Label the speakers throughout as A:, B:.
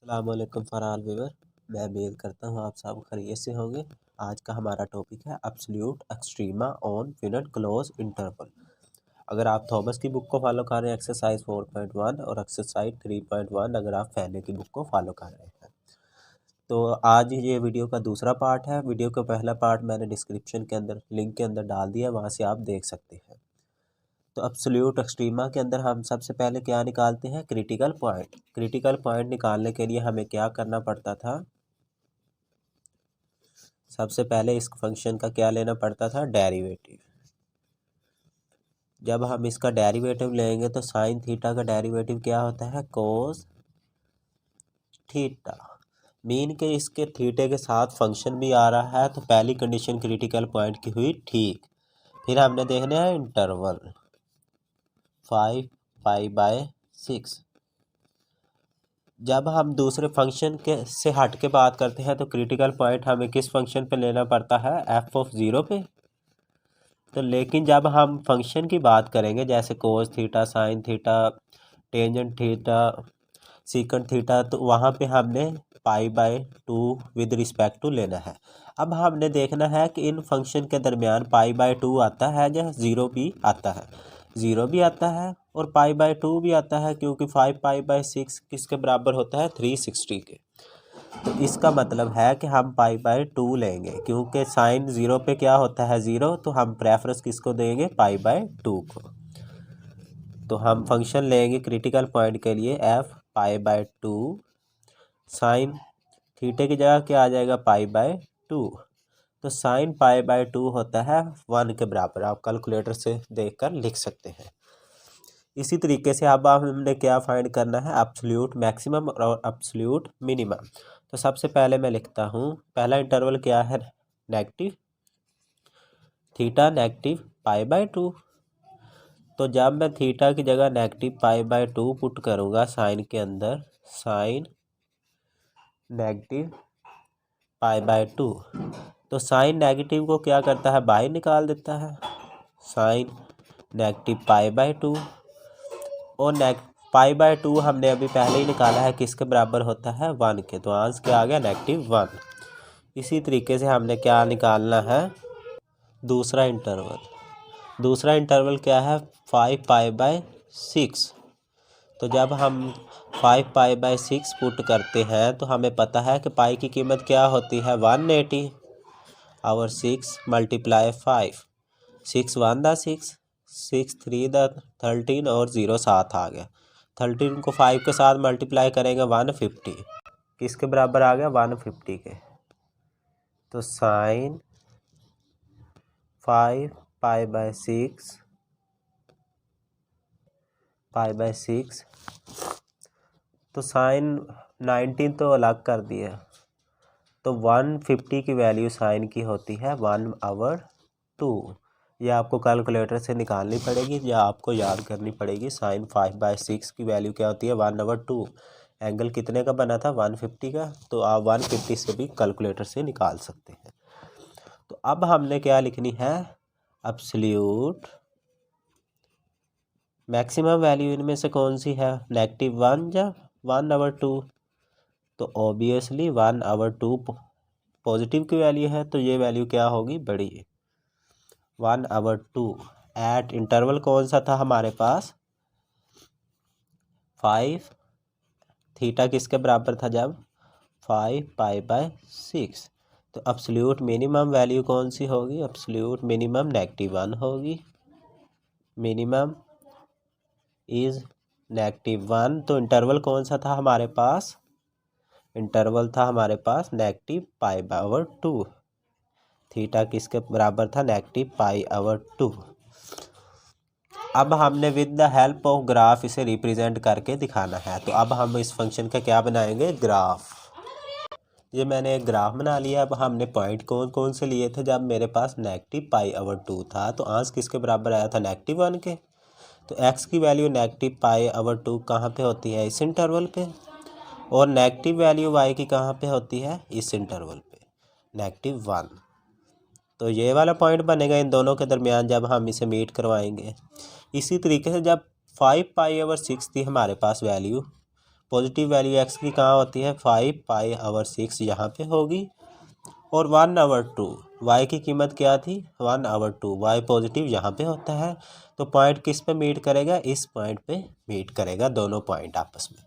A: अस्सलामुअलैकुम फ़रहान व्यूवर। मैं उम्मीद करता हूँ आप सब खैरियत से होंगे। आज का हमारा टॉपिक है absolute extrema on finite close interval. अगर आप थॉमस की बुक को फॉलो कर रहे हैं एक्सरसाइज 4.1 और एक्सरसाइज 3.1 अगर आप फैले की बुक को फॉलो कर रहे हैं तो आज ये वीडियो का दूसरा पार्ट है। वीडियो का पहला पार्ट मैंने डिस्क्रिप्शन के अंदर लिंक के अंदर डाल दिया, वहाँ से आप देख सकते हैं। तो एब्सोल्यूट एक्सट्रीमा के अंदर हम सबसे पहले क्या निकालते हैं, क्रिटिकल पॉइंट। क्रिटिकल पॉइंट निकालने के लिए हमें क्या करना पड़ता था, सबसे पहले इस फंक्शन का क्या लेना पड़ता था, डेरिवेटिव। जब हम इसका डेरिवेटिव लेंगे तो साइन थीटा का डेरिवेटिव क्या होता है, कोस थीटा। मीन के इसके थीटे के साथ फंक्शन भी आ रहा है, तो पहली कंडीशन क्रिटिकल पॉइंट की हुई ठीक। फिर हमने देखना है इंटरवल 5π/6। जब हम दूसरे फंक्शन के से हट के बात करते हैं तो क्रिटिकल पॉइंट हमें किस फंक्शन पे लेना पड़ता है, f(0) पे। तो लेकिन जब हम फंक्शन की बात करेंगे जैसे cos theta, sine theta, tangent theta, secant theta, तो वहाँ पे हमने π/2 विद रिस्पेक्ट टू लेना है। अब हमने देखना है कि इन फंक्शन के दरमियान π/2 आता है या 0 भी आता है। 0 भी आता है और π/2 भी आता है, क्योंकि 5π/6 किसके बराबर होता है, 360 के। तो इसका मतलब है कि हम π/2 लेंगे, क्योंकि साइन 0 पे क्या होता है, 0, तो हम प्रेफरेंस किसको देंगे, π/2 को। तो हम फंक्शन लेंगे क्रिटिकल पॉइंट के लिए f π/2, साइन थीटे की जगह क्या आ जाएगा, π/2। तो साइन π/2 होता है 1 के बराबर। आप कैलकुलेटर से देखकर लिख सकते हैं। इसी तरीके से अब हमने क्या फाइंड करना है, एब्सोल्यूट मैक्सिमम और एब्सोल्यूट मिनिमम। तो सबसे पहले मैं लिखता हूँ, पहला इंटरवल क्या है, नेगेटिव थीटा नेगेटिव π/2। तो जब मैं थीटा की जगह नेगेटिव π/2 पुट करूँगा साइन के अंदर, साइन नेगेटिव π/2, तो साइन नेगेटिव को क्या करता है, बाहर निकाल देता है, साइन नेगेटिव π/2। और π/2 हमने अभी पहले ही निकाला है, किसके बराबर होता है, 1 के। तो आंसर क्या आ गया, -1। इसी तरीके से हमने क्या निकालना है, दूसरा इंटरवल। दूसरा इंटरवल क्या है, 5π/6। तो जब हम 5π/6 पुट करते हैं तो हमें पता है कि पाई की कीमत क्या होती है, 180 और 6 × 5, 6 1 दा 6, 6 3 दा 13 और 0 7 आ गया। 13 को 5 के साथ मल्टीप्लाई करेंगे 150, किसके बराबर आ गया, 150 के। तो साइन 5π/6 तो साइन 19 तो अलग कर दिया, तो 150 की वैल्यू साइन की होती है 1/2। ये आपको कैलकुलेटर से निकालनी पड़ेगी या आपको याद करनी पड़ेगी। साइन 5/6 की वैल्यू क्या होती है, 1/2। एंगल कितने का बना था, 150 का। तो आप 150 से भी कैलकुलेटर से निकाल सकते हैं। तो अब हमने क्या लिखनी है, एब्सोल्यूट मैक्सिमम वैल्यू इनमें से कौन सी है, -1 या 1/2। तो ऑब्वियसली 1/2 पॉजिटिव की वैल्यू है, तो ये वैल्यू क्या होगी, बड़ी 1/2। एट इंटरवल कौन सा था हमारे पास, 5। थीटा किसके बराबर था जब, 5π/6। तो एब्सोल्यूट मिनिमम वैल्यू कौन सी होगी, एब्सोल्यूट मिनिमम -1 होगी। Minimum is -1। तो इंटरवल कौन सा था हमारे पास, इंटरवल था हमारे पास -π/2। थीटा किसके बराबर था, -π/2। अब हमने with the help of graph इसे रिप्रेजेंट करके दिखाना है। तो अब हम इस फंक्शन का क्या बनाएंगे, ग्राफ। ये मैंने एक ग्राफ बना लिया। अब हमने पॉइंट कौन कौन से लिए थे, जब मेरे पास -π/2 था तो आंसर किसके बराबर आया था, -1 के। तो x की वैल्यू -π/2 कहाँ पे होती है, इस इंटरवल पे। और नेगेटिव वैल्यू y की कहाँ पे होती है, इस इंटरवल पे, -1। तो ये वाला पॉइंट बनेगा इन दोनों के दरमियान जब हम इसे मीट करवाएंगे। इसी तरीके से जब 5π/6 थी हमारे पास वैल्यू, पॉजिटिव वैल्यू एक्स की कहाँ होती है 5π/6 यहाँ पे होगी, और 1/2 वाई की कीमत क्या थी 1/2, वाई पॉजिटिव यहाँ पे होता है। तो पॉइंट किस पे मीट करेगा, इस पॉइंट पे मीट करेगा दोनों पॉइंट आपस में।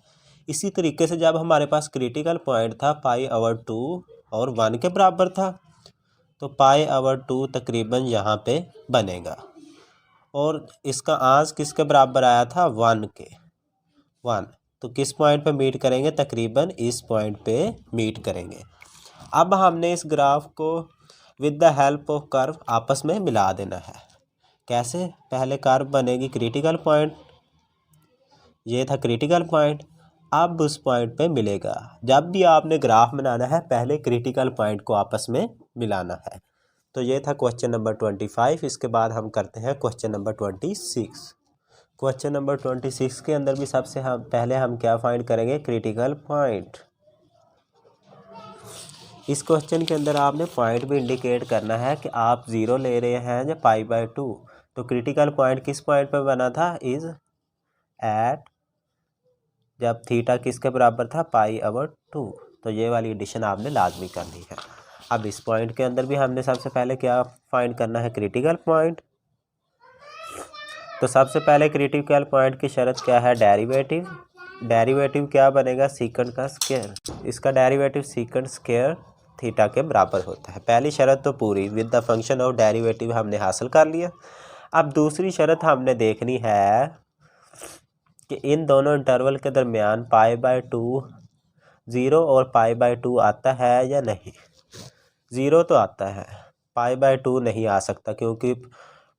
A: इसी तरीके से जब हमारे पास क्रिटिकल पॉइंट था π/2 और 1 के बराबर था, तो π/2 तकरीबन यहाँ पे बनेगा, और इसका आंस किसके बराबर आया था 1 के, 1। तो किस पॉइंट पे मीट करेंगे, तकरीबन इस पॉइंट पे मीट करेंगे। अब हमने इस ग्राफ को with the help of curve आपस में मिला देना है। कैसे, पहले कर्व बनेगी क्रिटिकल पॉइंट, ये था क्रिटिकल पॉइंट, अब उस पॉइंट पे मिलेगा। जब भी आपने ग्राफ बनाना है पहले क्रिटिकल पॉइंट को आपस में मिलाना है। तो ये था क्वेश्चन नंबर 25। इसके बाद हम करते हैं क्वेश्चन नंबर 26। क्वेश्चन नंबर 26 के अंदर भी सबसे पहले हम क्या फाइंड करेंगे, क्रिटिकल पॉइंट। इस क्वेश्चन के अंदर आपने पॉइंट भी इंडिकेट करना है कि आप 0 ले रहे हैं या π/2। तो क्रिटिकल पॉइंट किस पॉइंट पे बना था, इज एट, जब थीटा किसके बराबर था π/2। तो ये वाली एडिशन आपने लाजमी करनी है। अब इस पॉइंट के अंदर भी हमने सबसे पहले क्या फाइंड करना है, क्रिटिकल पॉइंट। तो सबसे पहले क्रिटिकल पॉइंट की शर्त क्या है, डेरिवेटिव। डेरिवेटिव क्या बनेगा, सीकेंट का स्क्वायर। इसका डेरिवेटिव सीकेंट स्क्वायर थीटा के बराबर होता है। पहली शर्त तो पूरी, with the function of derivative हमने हासिल कर लिया। अब दूसरी शर्त हमने देखनी है कि इन दोनों इंटरवल के दरमियान π/2 0 और π/2 आता है या नहीं। 0 तो आता है, π/2 नहीं आ सकता, क्योंकि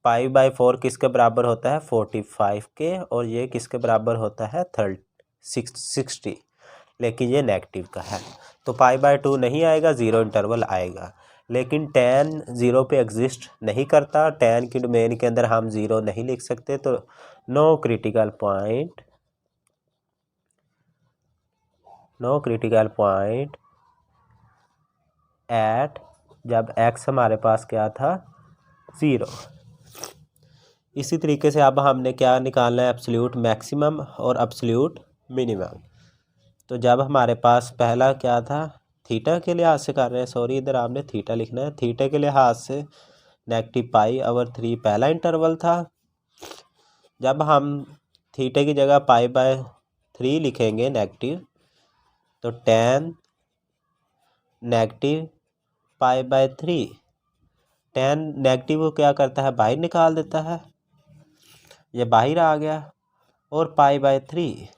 A: π/4 किसके बराबर होता है 45 के, और ये किसके बराबर होता है 60, लेकिन ये नेगेटिव का है। तो π/2 नहीं आएगा, 0 इंटरवल आएगा। लेकिन tan 0 पे एग्जिस्ट नहीं करता, tan की डोमेन के अंदर हम 0 नहीं लिख सकते। तो no critical point, no critical point at, जब x हमारे पास क्या था 0। इसी तरीके से अब हमने क्या निकालना है, एब्सोल्यूट मैक्सिमम और एब्सोल्यूट मिनिमम। तो जब हमारे पास पहला क्या था, थीटा के लिहाज से कर रहे हैं, सॉरी इधर आपने थीटा लिखना है। थीटा के लिहाज से -π/3 पहला इंटरवल था। जब हम थीटा की जगह π/3 लिखेंगे नेगेटिव, तो tan -π/3, tan नेगेटिव को क्या करता है, बाहर निकाल देता है, ये बाहर आ गया। और π/3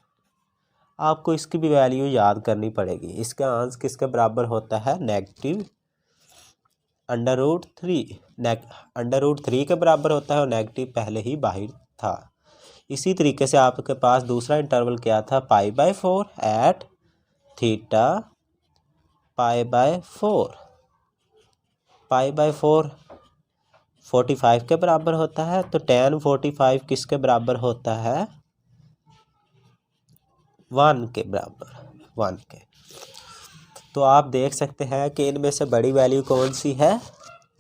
A: आपको इसकी भी वैल्यू याद करनी पड़ेगी। इसका आंसर किसके बराबर होता है, -√3, √3 के बराबर होता है, और नेगेटिव पहले ही बाहर था। इसी तरीके से आपके पास दूसरा इंटरवल क्या था, π/4 एट थीटा π/4, π/4 45 के बराबर होता है। तो tan 45 किसके बराबर होता है, 1 के बराबर, 1 के। तो आप देख सकते हैं कि इनमें से बड़ी वैल्यू कौन सी है,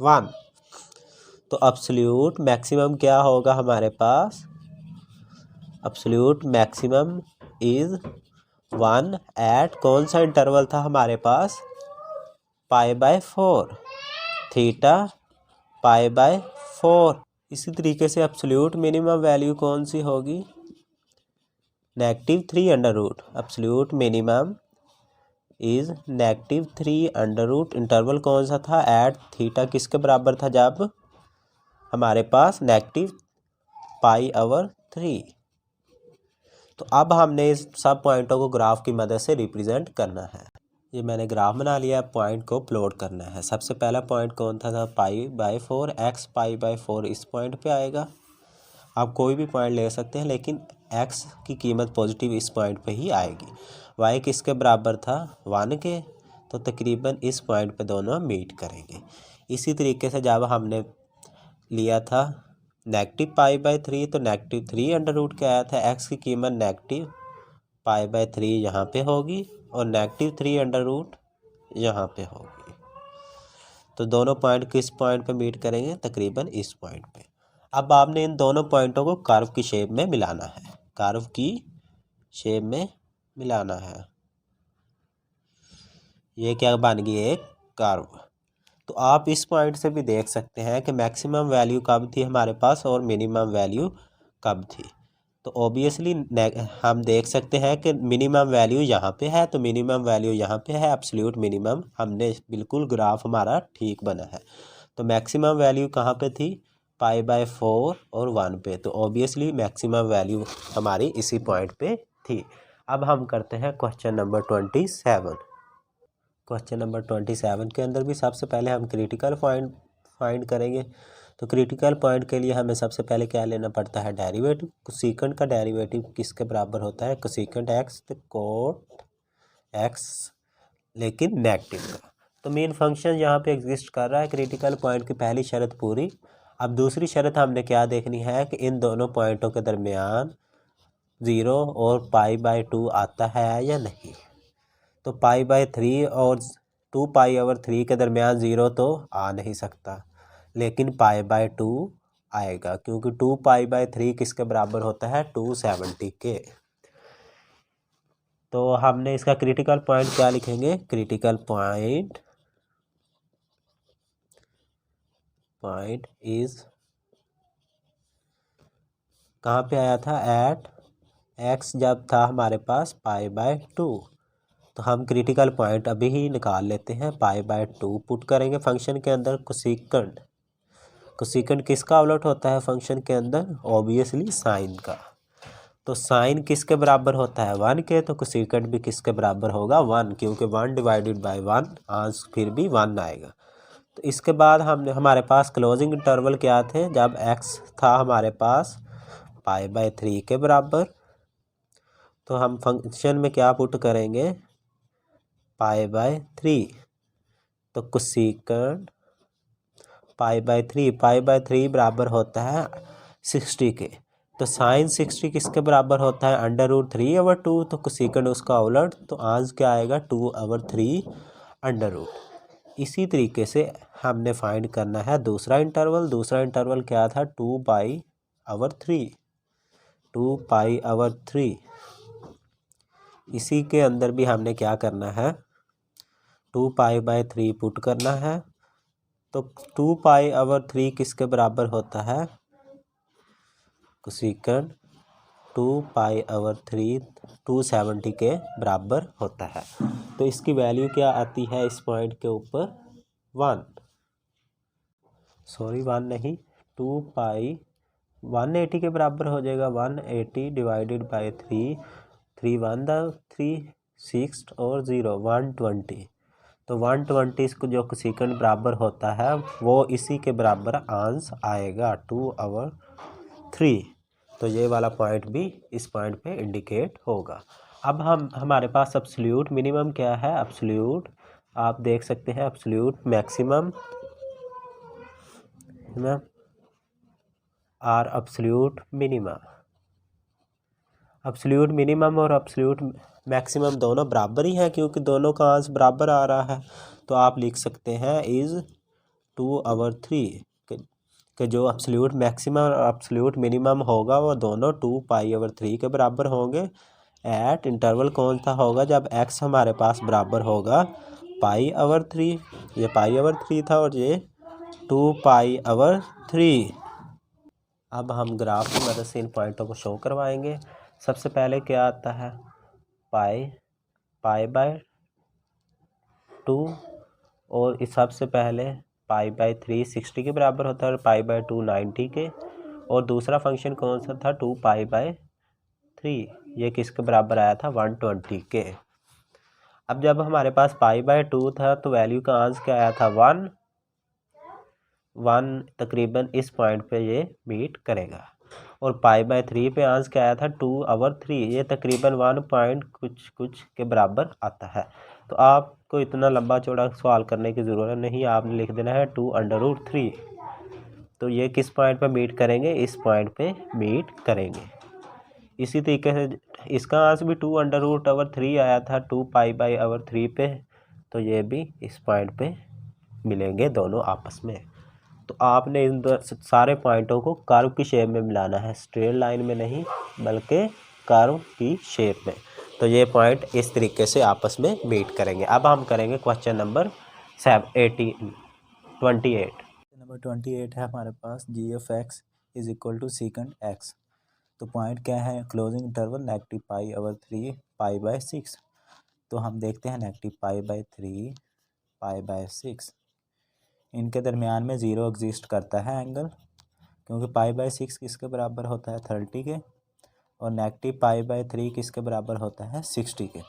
A: 1। तो एब्सोल्यूट मैक्सिमम क्या होगा हमारे पास, एब्सोल्यूट मैक्सिमम इज 1 एट, कौन सा इंटरवल था हमारे पास, π/4, थीटा π/4। इसी तरीके से एब्सोल्यूट मिनिमम वैल्यू कौन सी होगी, -3 एब्सोल्यूट मिनिमम इज -3 इंटरवल कौन सा था, एट थीटा किसके बराबर था, जब हमारे पास -π/3। तो अब हमने इस सब पॉइंटों को ग्राफ की मदद से रिप्रेजेंट करना है। ये मैंने ग्राफ बना लिया, पॉइंट को प्लॉट करना है। सबसे पहला पॉइंट कौन था π/4, x π/4 इस पॉइंट पे आएगा। आप कोई भी पॉइंट ले सकते हैं, लेकिन x की कीमत पॉजिटिव इस पॉइंट पे ही आएगी। y किसके बराबर था 1 के, तो तकरीबन इस पॉइंट पे दोनों मीट करेंगे। इसी तरीके से जब हमने लिया था -π/3, तो -3 के आया था, x की कीमत -π/3 यहाँ पे होगी, और -3 यहाँ पे होगी। तो दोनों पॉइंट किस पॉइंट पे मीट करेंगे, तकरीबन इस पॉइंट पे। अब आपने इन दोनों पॉइंटों को कर्व की शेप में मिलाना है, कर्व की शेप में मिलाना है। ये क्या बन गई, एक कर्व। तो आप इस पॉइंट से भी देख सकते हैं कि मैक्सिमम वैल्यू कब थी हमारे पास और मिनिमम वैल्यू कब थी। तो ऑब्वियसली हम देख सकते हैं कि मिनिमम वैल्यू यहाँ पे है, तो मिनिमम वैल्यू यहाँ पे है, एब्सोल्यूट मिनिमम हमने बिल्कुल ग्राफ हमारा ठीक बना है। तो मैक्सिमम वैल्यू कहाँ पे थी, π/4 और 1 पे। तो ऑब्वियसली मैक्सिमम वैल्यू हमारी इसी पॉइंट पे थी। अब हम करते हैं क्वेश्चन नंबर 27। क्वेश्चन नंबर 27 के अंदर भी सबसे पहले हम क्रिटिकल पॉइंट फाइंड करेंगे। तो क्रिटिकल पॉइंट के लिए हमें सबसे पहले क्या लेना पड़ता है, डेरिवेटिव। कोसेकेंट का डेरिवेटिव किसके बराबर होता है, कोसेकेंट एक्स, तो कोट एक्स लेकिन नेगेटिव का। तो मेन फंक्शन यहाँ पे एग्जिस्ट कर रहा है। क्रिटिकल पॉइंट की पहली शर्त पूरी। अब दूसरी शर्त हमने क्या देखनी है कि इन दोनों पॉइंटों के दरमियान 0 और π/2 आता है या नहीं। तो π/3 और 2π/3 के दरमियान 0 तो आ नहीं सकता, लेकिन π/2 आएगा, क्योंकि 2π/3 किसके बराबर होता है, 270 के। तो हमने इसका क्रिटिकल पॉइंट क्या लिखेंगे, क्रिटिकल पॉइंट इज कहाँ पे आया था, एट एक्स जब था हमारे पास π/2। तो हम क्रिटिकल पॉइंट अभी ही निकाल लेते हैं। π/2 पुट करेंगे फंक्शन के अंदर। कोसेकेंट किसका उलट होता है फंक्शन के अंदर, ऑब्वियसली साइन का। तो साइन किसके बराबर होता है, 1 के। तो कोसेकेंट भी किसके बराबर होगा, 1, क्योंकि 1 डिवाइडेड बाय 1 आंसर फिर भी 1 आएगा। तो इसके बाद हमारे पास क्लोजिंग इंटरवल क्या थे, जब x था हमारे पास π/3 के बराबर। तो हम फंक्शन में क्या पुट करेंगे, π/3। तो कोसेकेंट π/3 बराबर होता है 60 के। तो साइन 60 किसके बराबर होता है, √3/2। तो कोसेकेंट उसका उलट, तो आंसर क्या आएगा, 2/3 इसी तरीके से हमने फाइंड करना है दूसरा इंटरवल। दूसरा इंटरवल क्या था, 2π/3। इसी के अंदर भी हमने क्या करना है, 2π/3 पुट करना है। तो 2π/3 किसके बराबर होता है, कोसेकेंट 2π/3 270 के बराबर होता है। तो इसकी वैल्यू क्या आती है इस पॉइंट के ऊपर, 1 नहीं, 180 के बराबर हो जाएगा। 180 डिवाइडेड बाय 3, 3 1 3 6 और 0 120। तो 120 इसको जो कोसेकेंट बराबर होता है वो इसी के बराबर आंसर आएगा, 2/3। तो ये वाला पॉइंट भी इस पॉइंट पे इंडिकेट होगा। अब हमारे पास एब्सोल्यूट मिनिमम क्या है, एब्सोल्यूट आप देख सकते हैं, एब्सोल्यूट मैक्सिमम और एब्सोल्यूट मिनिमम और एब्सोल्यूट मैक्सिमम दोनों बराबर ही हैं, क्योंकि दोनों का आंसर बराबर आ रहा है। तो आप लिख सकते हैं इज़ 2/3 कि जो एब्सोल्यूट मैक्सिमम और एब्सोल्यूट मिनिमम होगा वो दोनों 2π/3 के बराबर होंगे। एट इंटरवल कौन सा होगा, जब x हमारे पास बराबर होगा π/3। ये π/3 था और ये 2π/3। अब हम ग्राफ की मदद से इन पॉइंटों को शो करवाएंगे। सबसे पहले क्या आता है, π/2 और इस सबसे पहले π/3 60 के बराबर होता है और π/2 90 के। और दूसरा फंक्शन कौन सा था, 2π/3, ये किसके बराबर आया था, 120 के। अब जब हमारे पास π/2 था तो वैल्यू का आंसर क्या आया था, 1 तकरीबन इस पॉइंट पे ये मीट करेगा। और π/3 पे आंसर क्या आया था, 2/3, ये तकरीबन 1 पॉइंट कुछ के बराबर आता है। तो आपको इतना लंबा चौड़ा सवाल करने की ज़रूरत नहीं, आपने लिख देना है 2√3। तो ये किस पॉइंट पे मीट करेंगे, इस पॉइंट पे मीट करेंगे। इसी तरीके से इसका आंसर भी 2√3 आया था 2π/3 पे। तो ये भी इस पॉइंट पे मिलेंगे दोनों आपस में। तो आपने इन सारे पॉइंटों को कर्व की शेप में मिलाना है, स्ट्रेट लाइन में नहीं बल्कि कर्व की शेप में। तो ये पॉइंट इस तरीके से आपस में मीट करेंगे। अब हम करेंगे क्वेश्चन नंबर 28।
B: नंबर 28 है हमारे पास g(x) is equal to second x। तो पॉइंट क्या है, क्लोजिंग इंटरवल -π/3 π/6। तो हम देखते हैं -π/3 π/6 इनके दरमियान में 0 एग्जिस्ट करता है एंगल, क्योंकि π/6 किसके बराबर होता है 30 के, और -π/3 किसके बराबर होता है 60 के।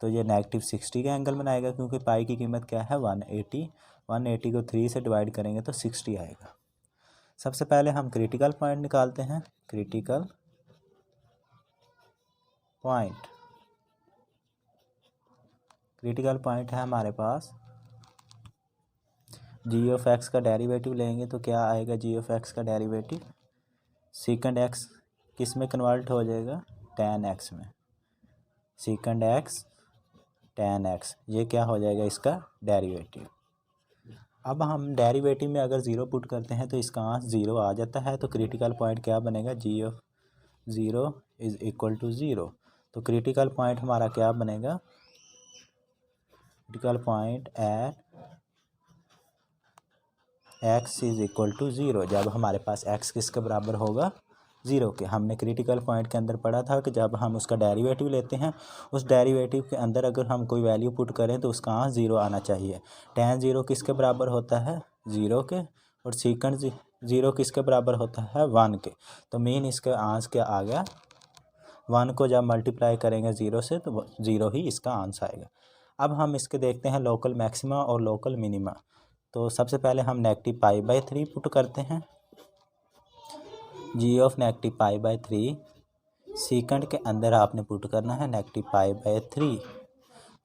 B: तो ये -60 का एंगल बनाएगा, क्योंकि पाई की कीमत क्या है 180। 180 को 3 से डिवाइड करेंगे तो 60 आएगा। सबसे पहले हम क्रिटिकल पॉइंट निकालते हैं। क्रिटिकल पॉइंट है हमारे पास g(x) का डेरिवेटिव लेंगे तो क्या आएगा, g(x) का डेरिवेटिव सेकंड x किस में कन्वर्ट हो जाएगा, tan x में। सेकंड x tan x, ये क्या हो जाएगा इसका डेरिवेटिव। अब हम डेरिवेटिव में अगर 0 पुट करते हैं तो इसका आंसर 0 आ जाता है। तो क्रिटिकल पॉइंट क्या बनेगा, g(0) इज इक्वल टू 0। तो क्रिटिकल पॉइंट हमारा क्या बनेगा, critical point at x is equal to 0, जब हमारे पास x किसके बराबर होगा 0 के। हमने क्रिटिकल पॉइंट के अंदर पढ़ा था कि जब हम उसका डेरिवेटिव लेते हैं, उस डेरिवेटिव के अंदर अगर हम कोई वैल्यू पुट करें तो उसका आंसर 0 आना चाहिए। tan 0 किसके बराबर होता है 0 के, और सेकंड 0 किसके बराबर होता है 1 के। तो मेन इसका आंसर क्या आ गया, 1 को जब मल्टीप्लाई करेंगे 0 से तो 0 ही इसका आंसर आएगा। अब हम इसके देखते हैं लोकल मैक्सिमा और लोकल मिनिमा। तो सबसे पहले हम -π/3 पुट करते हैं। g(-π/3) सेकंड के अंदर आपने पुट करना है -π/3।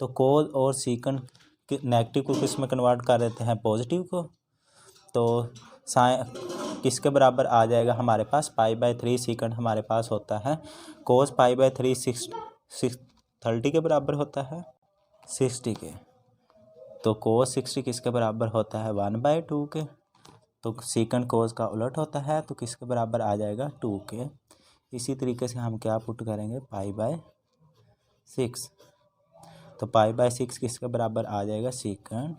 B: तो कोस और सेकंड के नेगेटिव को किस में कन्वर्ट कर देते हैं, पॉजिटिव को। तो साइन किसके बराबर आ जाएगा हमारे पास, π/3 सेकंड हमारे पास होता है कोस π/3 30 के बराबर होता है 60 के। तो कोस 60 किसके बराबर होता है 1/2 के। तो सेकंड कोस का उलट होता है, तो किसके बराबर आ जाएगा 2 के। इसी तरीके से हम क्या पुट करेंगे π/6। तो π/6 किसके बराबर आ जाएगा, सेकंड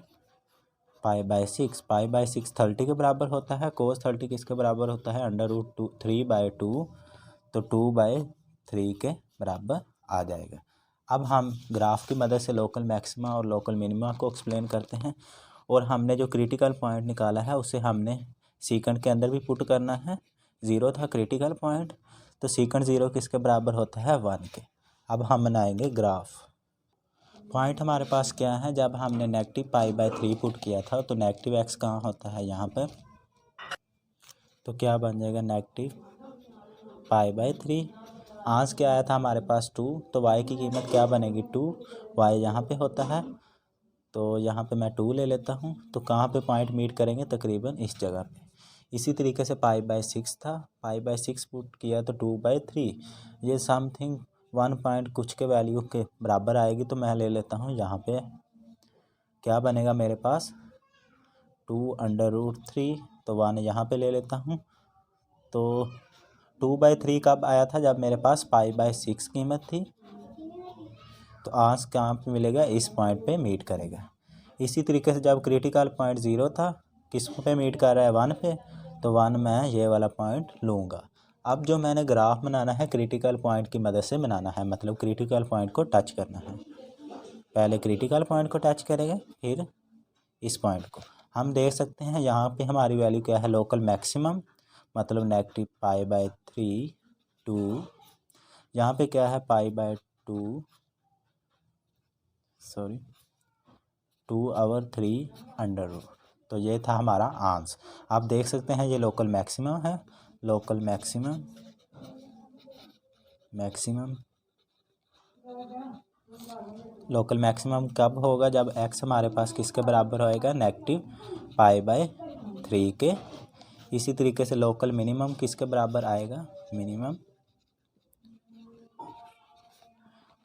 B: π/6। π/6 30 के बराबर होता है। कोस 30 किसके बराबर होता है √3/2। तो 2/3 के बराबर आ जाएगा। अब हम ग्राफ की मदद से लोकल मैक्सिमा और लोकल मिनिमा को एक्सप्लेन करते हैं। और हमने जो क्रिटिकल पॉइंट निकाला है उसे हमने सेकंड के अंदर भी पुट करना है। 0 था क्रिटिकल पॉइंट, तो सेकंड 0 किसके बराबर होता है 1 के। अब हम बनाएंगे ग्राफ। पॉइंट हमारे पास क्या है, जब हमने -π/3 पुट किया था तो नेगेटिव x कहाँ होता है यहाँ पर, तो क्या बन जाएगा -π/3। आंसर क्या आया था हमारे पास 2, तो y की कीमत क्या बनेगी 2। y यहाँ पे होता है, तो यहाँ पे मैं 2 ले लेता हूँ। तो कहाँ पे पॉइंट मीट करेंगे, तकरीबन इस जगह पे। इसी तरीके से π/6 था, π/6 पुट किया तो 2/3। ये समथिंग 1 पॉइंट कुछ के वैल्यू के बराबर आएगी, तो मैं ले लेता हूँ यहाँ पे क्या बनेगा मेरे पास 2√3। तो 1 यहाँ पे ले लेता हूँ। तो 2/3 कब आया था, जब मेरे पास π/6 कीमत थी। तो आंसर कहाँ पे मिलेगा, इस पॉइंट पे मीट करेगा। इसी तरीके से जब क्रिटिकल पॉइंट 0 था, किस पे मीट कर रहा है 1 पे, तो 1 मैं ये वाला पॉइंट लूँगा। अब जो मैंने ग्राफ बनाना है क्रिटिकल पॉइंट की मदद से बनाना है, मतलब क्रिटिकल पॉइंट को टच करना है। पहले क्रिटिकल पॉइंट को टच करेंगे, फिर इस पॉइंट को। हम देख सकते हैं यहाँ पे हमारी वैल्यू क्या है, लोकल मैक्सिमम, मतलब -π/3 2। यहाँ पे क्या है π/2 2/3 तो ये था हमारा आंसर। आप देख सकते हैं ये लोकल मैक्सिमम है। लोकल मैक्सिमम कब होगा, जब x हमारे पास किसके बराबर होएगा -π/3 के। इसी तरीके से लोकल मिनिमम किसके बराबर आएगा, मिनिमम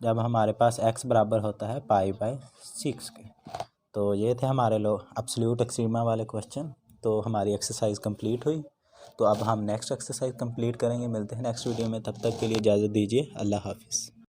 B: जब हमारे पास x बराबर होता है π/6 के। तो ये थे हमारे एब्सोल्यूट एक्सट्रीमा वाले क्वेश्चन। तो हमारी एक्सरसाइज कंप्लीट हुई। तो अब हम नेक्स्ट एक्सरसाइज कंप्लीट करेंगे। मिलते हैं नेक्स्ट वीडियो में, तब तक के लिए इजाज़त दीजिए। अल्लाह हाफिज़।